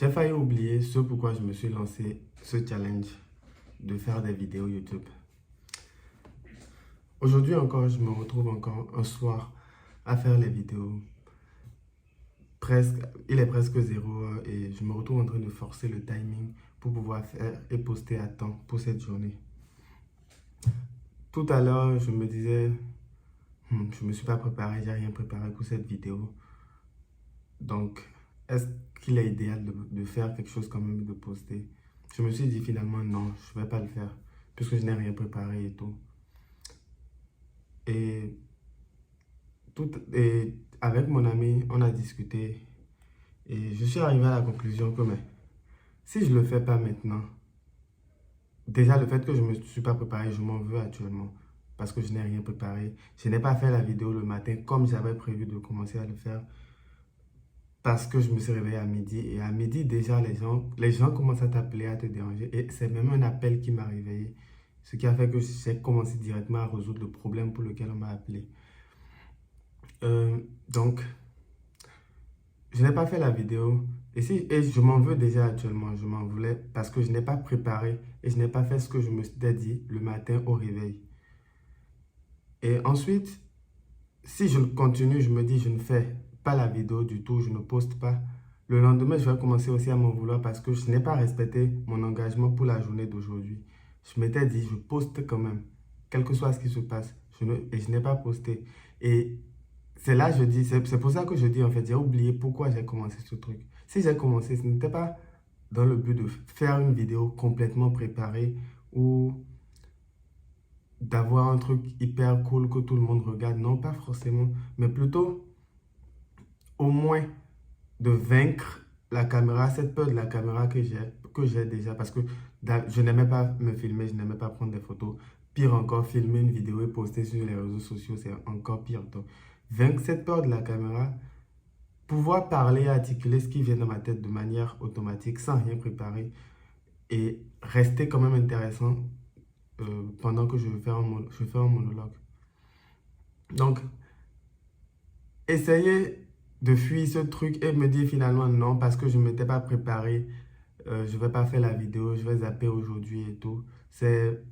J'ai failli oublier ce pourquoi je me suis lancé ce challenge de faire des vidéos YouTube. Aujourd'hui encore, je me retrouve encore un soir à faire les vidéos. Il est presque 0 h et je me retrouve en train de forcer le timing pour pouvoir faire et poster à temps pour cette journée. Tout à l'heure, je me disais, je ne me suis pas préparé, j'ai rien préparé pour cette vidéo. Donc, est-ce qu'il est idéal de faire quelque chose quand même, de poster? Je me suis dit finalement non, je ne vais pas le faire puisque je n'ai rien préparé et tout. Et, avec mon ami, on a discuté et je suis arrivé à la conclusion que si je ne le fais pas maintenant, déjà le fait que je ne me suis pas préparé, je m'en veux actuellement parce que je n'ai rien préparé. Je n'ai pas fait la vidéo le matin comme j'avais prévu de commencer à le faire. Parce que je me suis réveillé à midi et à midi déjà les gens commencent à t'appeler, à te déranger et c'est même un appel qui m'a réveillé. Ce qui a fait que j'ai commencé directement à résoudre le problème pour lequel on m'a appelé. Donc, je n'ai pas fait la vidéo et je m'en veux déjà actuellement. Je m'en voulais parce que je n'ai pas préparé et je n'ai pas fait ce que je me suis dit le matin au réveil. Et ensuite, si je continue, je me dis je ne fais pas la vidéo du tout, je ne poste pas. Le lendemain, je vais commencer aussi à m'en vouloir parce que je n'ai pas respecté mon engagement pour la journée d'aujourd'hui. Je m'étais dit, je poste quand même, quel que soit ce qui se passe. Et je n'ai pas posté. Et c'est là je dis, c'est pour ça que je dis en fait, j'ai oublié pourquoi j'ai commencé ce truc. Si j'ai commencé, ce n'était pas dans le but de faire une vidéo complètement préparée ou d'avoir un truc hyper cool que tout le monde regarde. Non, pas forcément, mais plutôt au moins de vaincre la caméra, cette peur de la caméra que j'ai déjà, parce que je n'aimais pas me filmer, je n'aimais pas prendre des photos. Pire encore, filmer une vidéo et poster sur les réseaux sociaux, c'est encore pire. Donc, vaincre cette peur de la caméra, pouvoir parler, articuler ce qui vient dans ma tête de manière automatique, sans rien préparer, et rester quand même intéressant pendant que je fais un monologue. Donc, essayer de fuir ce truc et me dire finalement non parce que je ne m'étais pas préparé, je ne vais pas faire la vidéo, je vais zapper aujourd'hui et tout. C'est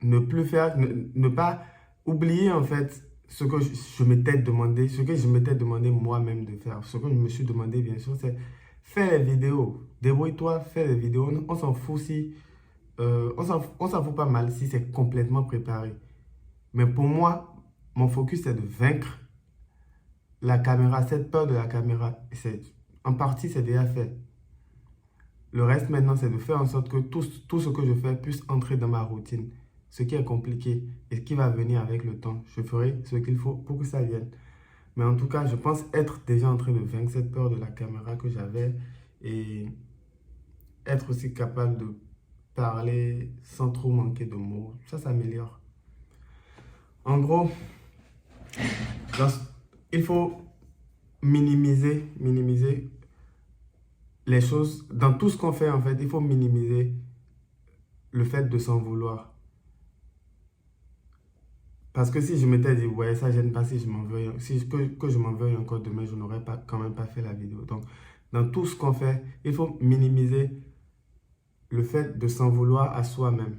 ne plus faire, ne pas oublier en fait ce que je m'étais demandé, ce que je m'étais demandé moi-même de faire. Ce que je me suis demandé bien sûr, c'est faire les vidéos. Débrouille-toi, fais les vidéos. On s'en fout si, on s'en fout pas mal si c'est complètement préparé. Mais pour moi, mon focus c'est de vaincre la caméra, cette peur de la caméra. En partie, c'est déjà fait. Le reste maintenant, c'est de faire en sorte que tout ce que je fais puisse entrer dans ma routine. Ce qui est compliqué et ce qui va venir avec le temps. Je ferai ce qu'il faut pour que ça vienne. Mais en tout cas, je pense être déjà en train de vaincre cette peur de la caméra que j'avais et être aussi capable de parler sans trop manquer de mots. Ça s'améliore. En gros, il faut minimiser les choses. Dans tout ce qu'on fait, en fait, il faut minimiser le fait de s'en vouloir. Parce que si je m'étais dit, ouais, ça gêne pas si je m'en veux, que je m'en veuille encore demain, je n'aurais quand même pas fait la vidéo. Donc, dans tout ce qu'on fait, il faut minimiser le fait de s'en vouloir à soi-même.